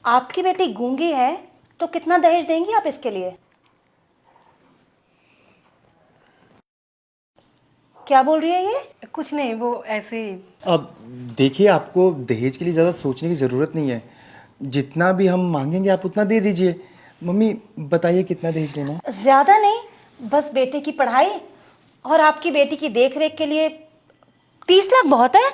आपकी बेटी गूंगी है तो कितना दहेज देंगी आप इसके लिए? क्या बोल रही है ये? कुछ नहीं, वो ऐसे ही। अब देखिए, आपको दहेज के लिए ज़्यादा सोचने की ज़रूरत नहीं है। जितना भी हम मांगेंगे आप उतना दे दीजिए। मम्मी बताइए कितना दहेज लेना है? ज्यादा नहीं, बस बेटे की पढ़ाई और आपकी बेटी की देखरेख के लिए 30 लाख बहुत है।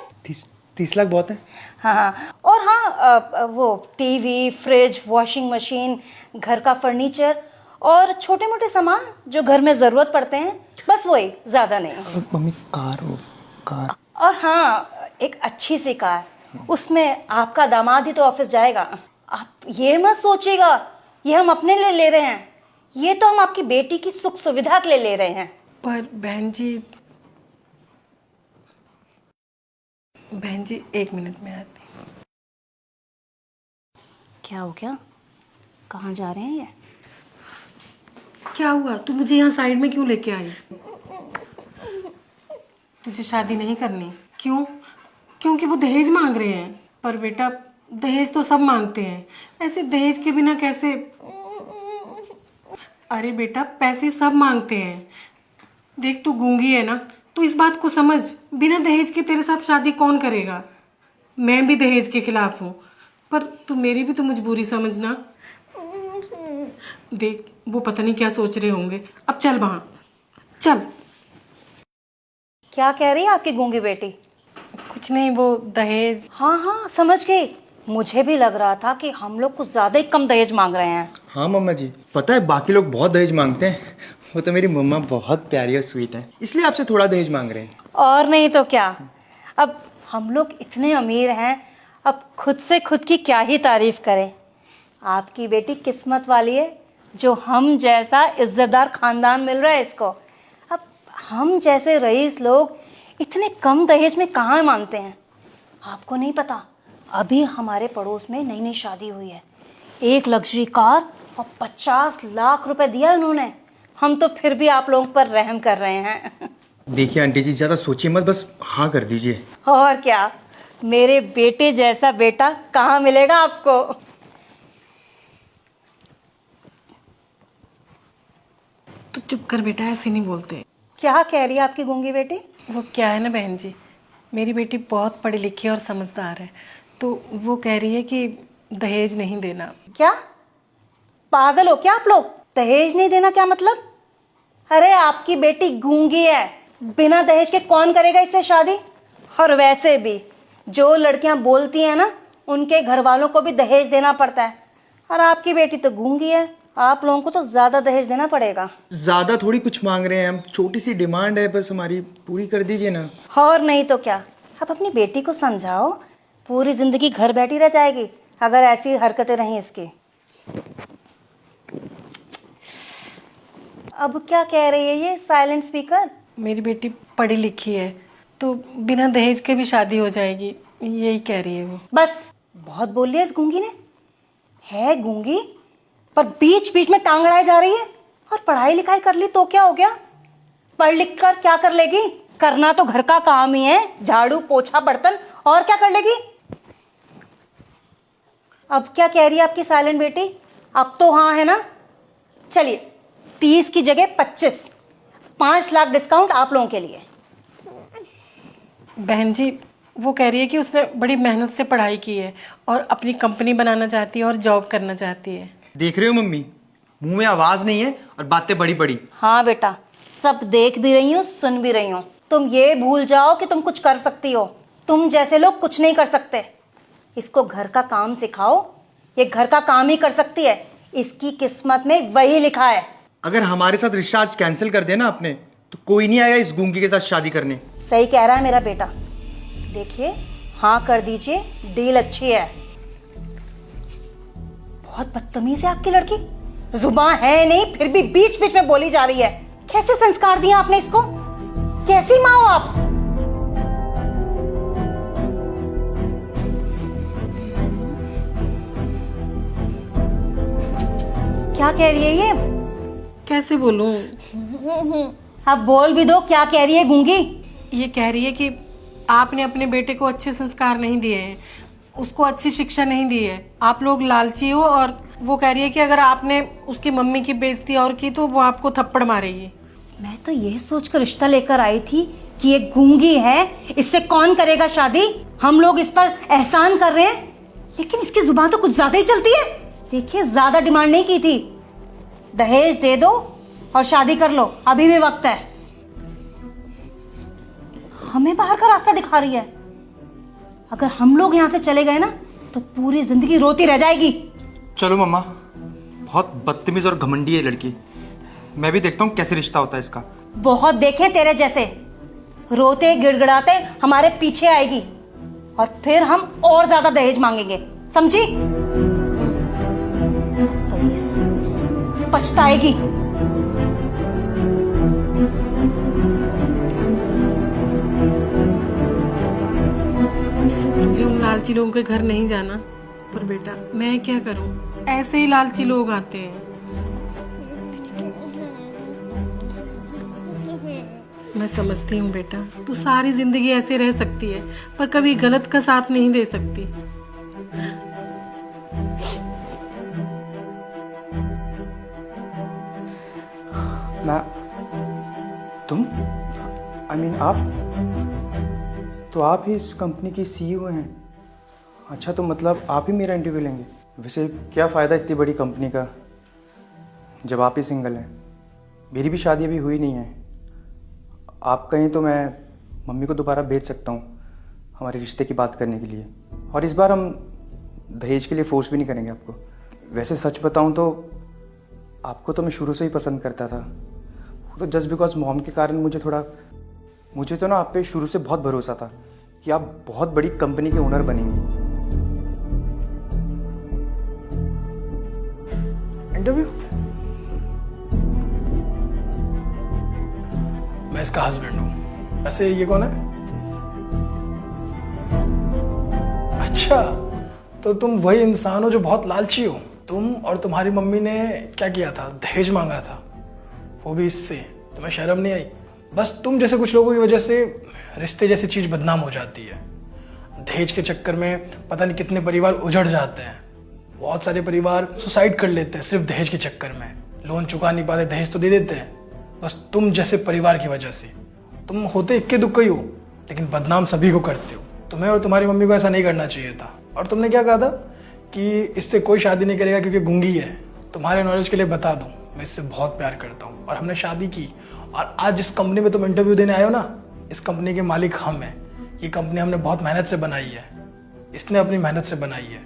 30 लाख बहुत है? हाँ हाँ, और हाँ वो टीवी, फ्रिज, वॉशिंग मशीन, घर का फर्नीचर और छोटे मोटे सामान जो घर में ज़रूरत पड़ते हैं, बस वही, ज़्यादा नहीं। अब मम्मी कार। और हाँ, एक अच्छी सी कार, उसमें आपका दामाद ही तो ऑफिस जाएगा। आप ये मत सोचिएगा ये हम अपने लिए ले रहे हैं, ये तो हम आपकी बेटी की सुख सुविधा के लिए ले रहे हैं। पर बहन जी 1 मिनट में आती हूँ। क्या हो गया? कहाँ जा रहे हैं ये? क्या हुआ? तू मुझे यहाँ साइड में क्यों लेके आई? तुझे शादी नहीं करनी? क्यों? क्योंकि वो दहेज मांग रहे हैं। पर बेटा, दहेज तो सब मांगते हैं, ऐसे दहेज के बिना कैसे? अरे बेटा, पैसे सब मांगते हैं। देख, तू गूंगी है ना, तू इस बात को समझ। बिना दहेज के तेरे साथ शादी कौन करेगा? मैं भी दहेज के खिलाफ हूँ, पर तू मेरी भी तो मजबूरी समझना। देख, वो पता नहीं क्या सोच रहे होंगे। अब चल वहाँ, चल। क्या कह रही है आपकी गूंगी बेटी? कुछ नहीं, वो दहेज। हाँ हाँ, समझ गई। मुझे भी लग रहा था कि हम लोग कुछ ज़्यादा ही कम दहेज मांग रहे हैं। हाँ मम्मा जी, पता है बाकी लोग बहुत दहेज मांगते हैं, वो तो मेरी मम्मा बहुत प्यारी और स्वीट है, इसलिए आपसे थोड़ा दहेज मांग रहे हैं। और नहीं तो क्या। अब हम लोग इतने अमीर हैं, अब खुद से खुद की क्या ही तारीफ करें। आपकी बेटी किस्मत वाली है जो हम जैसा इज्जतदार खानदान मिल रहा है इसको। अब हम जैसे रईस लोग इतने कम दहेज में कहाँ मानते हैं? आपको नहीं पता, अभी हमारे पड़ोस में नई नई शादी हुई है, 1 लग्जरी कार और 50 लाख रुपए दिया उन्होंने। हम तो फिर भी आप लोगों पर रहम कर रहे हैं। देखिए आंटी जी, ज़्यादा सोचिए मत, बस हाँ कर दीजिए। और क्या, मेरे बेटे जैसा बेटा कहाँ मिलेगा आपको? तो चुप कर बेटा, ऐसे नहीं बोलते। क्या कह रही है आपकी गूंगी बेटी? वो क्या है ना बहन जी, मेरी बेटी बहुत पढ़ी लिखी और समझदार है, तो वो कह रही है कि दहेज नहीं देना। क्या पागल हो क्या आप लोग? दहेज नहीं देना क्या मतलब? अरे आपकी बेटी गूंगी है, बिना दहेज के कौन करेगा इससे शादी? और वैसे भी जो लड़कियां बोलती हैं ना, उनके घर वालों को भी दहेज देना पड़ता है, और आपकी बेटी तो गूंगी है, आप लोगों को तो ज्यादा दहेज देना पड़ेगा। ज़्यादा थोड़ी कुछ मांग रहे हैं हम, छोटी सी डिमांड है बस हमारी, पूरी कर दीजिए ना। और नहीं तो क्या। आप अपनी बेटी को समझाओ, पूरी जिंदगी घर बैठी रह जाएगी अगर ऐसी हरकतें रहीं इसकी। अब क्या कह रही है ये साइलेंट स्पीकर? मेरी बेटी पढ़ी लिखी है, तो बिना दहेज के भी शादी हो जाएगी, यही कह रही है वो। बस बहुत बोल लिया इस गूंगी ने। है गूंगी, पर बीच बीच में टांग अड़ाई जा रही है। और पढ़ाई लिखाई कर ली तो क्या हो गया? पढ़ लिख कर क्या कर लेगी? करना तो घर का काम ही है, झाड़ू पोछा बर्तन, और क्या कर लेगी? अब क्या कह रही है आपकी साइलेंट बेटी? अब तो हाँ है ना? चलिए, 30 की जगह 25, 5 लाख डिस्काउंट आप लोगों के लिए। बहन जी, वो कह रही है कि उसने बड़ी मेहनत से पढ़ाई की है और अपनी कंपनी बनाना चाहती है और जॉब करना चाहती है। देख रहे हो मम्मी, मुंह में आवाज़ नहीं है और बातें बड़ी बड़ी। हाँ बेटा, सब देख भी रही हूँ, सुन भी रही हूँ। तुम ये भूल जाओ कि तुम कुछ कर सकती हो। तुम जैसे लोग कुछ नहीं कर सकते। इसको घर का काम सिखाओ, ये घर का काम ही कर सकती है, इसकी किस्मत में वही लिखा है। अगर हमारे साथ रिश्ता आज कैंसिल कर दिया ना आपने, तो कोई नहीं आएगा इस गूंगी के साथ शादी करने। सही कह रहा है मेरा बेटा। देखिए, हाँ कर दीजिए, डील अच्छी है। बहुत बदतमीज है आपकी लड़की, जुबान है नहीं फिर भी बीच बीच में बोली जा रही है। कैसे संस्कार दिया आपने इसको? कैसी माँ हो आप? क्या कह रही है ये? कैसे बोलूं? अब बोल भी दो, क्या कह रही है गूंगी? ये कह रही है कि आपने अपने बेटे को अच्छे संस्कार नहीं दिए हैं उसको अच्छी शिक्षा नहीं दी है। आप लोग लालची हो और वो कह रही है कि अगर आपने उसकी मम्मी की बेइज्जती और की तो वो आपको थप्पड़ मारेगी। मैं तो यही सोचकर रिश्ता लेकर आई थी कि ये गूंगी है, इससे कौन करेगा शादी। हम लोग इस पर एहसान कर रहे हैं, लेकिन इसकी जुबान तो कुछ ज्यादा ही चलती है। देखिए, ज्यादा डिमांड नहीं की थी, दहेज दे दो और शादी कर लो, अभी भी वक्त है। हमें बाहर का रास्ता दिखा रही है। अगर हम लोग यहाँ से चले गए ना तो पूरी जिंदगी रोती रह जाएगी। चलो मम्मा, बहुत बदतमीज और घमंडी है लड़की। मैं भी देखता हूँ कैसे रिश्ता होता है इसका। बहुत देखे तेरे जैसे, रोते गिड़गिड़ाते हमारे पीछे आएगी और फिर हम और ज्यादा दहेज मांगेंगे, समझी? पछताएगी। तुझे उन लालची लोगों के घर नहीं जाना, पर बेटा मैं क्या करूं, ऐसे ही लालची लोग आते हैं। मैं समझती हूँ बेटा, तू सारी जिंदगी ऐसे रह सकती है पर कभी गलत का साथ नहीं दे सकती। मैं तुम आई मीन आप तो आप ही इस कंपनी की सीईओ हैं। अच्छा, तो मतलब आप ही मेरा इंटरव्यू लेंगे। वैसे क्या फ़ायदा इतनी बड़ी कंपनी का जब आप ही सिंगल हैं। मेरी भी शादी अभी हुई नहीं है। आप कहें तो मैं मम्मी को दोबारा भेज सकता हूँ हमारे रिश्ते की बात करने के लिए, और इस बार हम दहेज के लिए फोर्स भी नहीं करेंगे आपको। वैसे सच बताऊँ तो आपको तो मैं शुरू से ही पसंद करता था। तो जस्ट बिकॉज मॉम के कारण मुझे तो ना आप पे शुरू से बहुत भरोसा था कि आप बहुत बड़ी कंपनी के ओनर बनेंगी। इंटरव्यू? मैं इसका हस्बैंड हूँ। वैसे ये कौन है? अच्छा, तो तुम वही इंसान हो जो बहुत लालची हो। तुम और तुम्हारी मम्मी ने क्या किया था? दहेज मांगा था, वो भी इससे। तुम्हें शर्म नहीं आई? बस तुम जैसे कुछ लोगों की वजह से रिश्ते जैसी चीज बदनाम हो जाती है। दहेज के चक्कर में पता नहीं कितने परिवार उजड़ जाते हैं। बहुत सारे परिवार सुसाइड कर लेते हैं सिर्फ दहेज के चक्कर में। लोन चुका नहीं पाते, दहेज तो दे देते हैं। बस तुम जैसे परिवार की वजह से। तुम होते इक्के दुक्के ही हो, लेकिन बदनाम सभी को करते हो। तुम्हें और तुम्हारी मम्मी को ऐसा नहीं करना चाहिए था। और तुमने क्या कहा था कि इससे कोई शादी नहीं करेगा क्योंकि गूंगी है। तुम्हारे नॉलेज के लिए बता दूं, मैं इससे बहुत प्यार करता हूँ और हमने शादी की। और आज जिस कंपनी में तुम इंटरव्यू देने आए हो ना, इस कंपनी के मालिक हम हैं। ये कंपनी हमने बहुत मेहनत से बनाई है। इसने अपनी मेहनत से बनाई है,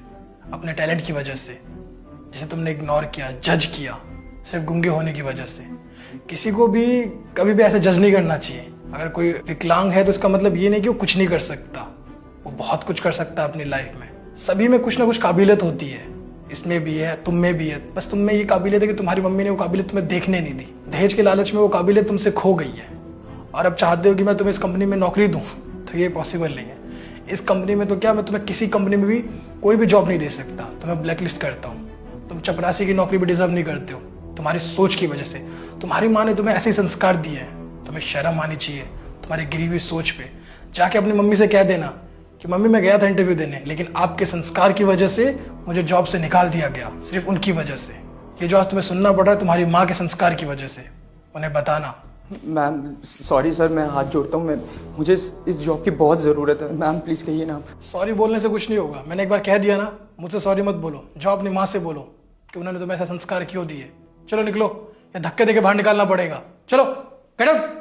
अपने टैलेंट की वजह से। जिसे तुमने इग्नोर किया, जज किया सिर्फ गूंगे होने की वजह से। किसी को भी कभी भी ऐसे जज नहीं करना चाहिए। अगर कोई विकलांग है तो इसका मतलब ये नहीं कि वो कुछ नहीं कर सकता। वो बहुत कुछ कर सकता है अपनी लाइफ में। सभी में कुछ ना कुछ काबिलियत होती है। इसमें भी है, तुम में भी है। बस तुम में ये काबिलियत है कि तुम्हारी मम्मी ने वो काबिलियत तुम्हें देखने नहीं दी। दहेज के लालच में वो काबिलियत तुमसे खो गई है। और अब चाहते हो कि मैं तुम्हें इस कंपनी में नौकरी दूं, तो ये पॉसिबल नहीं है। इस कंपनी में तो क्या, मैं तुम्हें किसी कंपनी में भी कोई भी जॉब नहीं दे सकता। तुम्हें ब्लैकलिस्ट करता हूँ। तुम चपरासी की नौकरी भी डिजर्व नहीं करते हो, तुम्हारी सोच की वजह से। तुम्हारी माँ ने तुम्हें ऐसे संस्कार दिए हैं, तुम्हें शर्म आनी चाहिए तुम्हारी गिरी हुई सोच पे। जाके अपनी मम्मी से कह देना कि मम्मी मैं गया था इंटरव्यू देने, लेकिन आपके संस्कार की वजह से मुझे जॉब से निकाल दिया गया, सिर्फ उनकी वजह से। ये जो आज तुम्हें सुनना पड़ रहा है तुम्हारी माँ के संस्कार की वजह से। उन्हें बताना। मैम सॉरी सर, मैं हाथ जोड़ता हूँ। मुझे इस जॉब की बहुत ज़रूरत है। मैम प्लीज़ कहिए ना। सॉरी बोलने से कुछ नहीं होगा। मैंने एक बार कह दिया ना, मुझसे सॉरी मत बोलो। जाओ अपनी माँ से बोलो कि उन्होंने तुम्हें ऐसा संस्कार क्यों दिए। चलो निकलो, या धक्के देके बाहर निकालना पड़ेगा। चलो गेट आउट।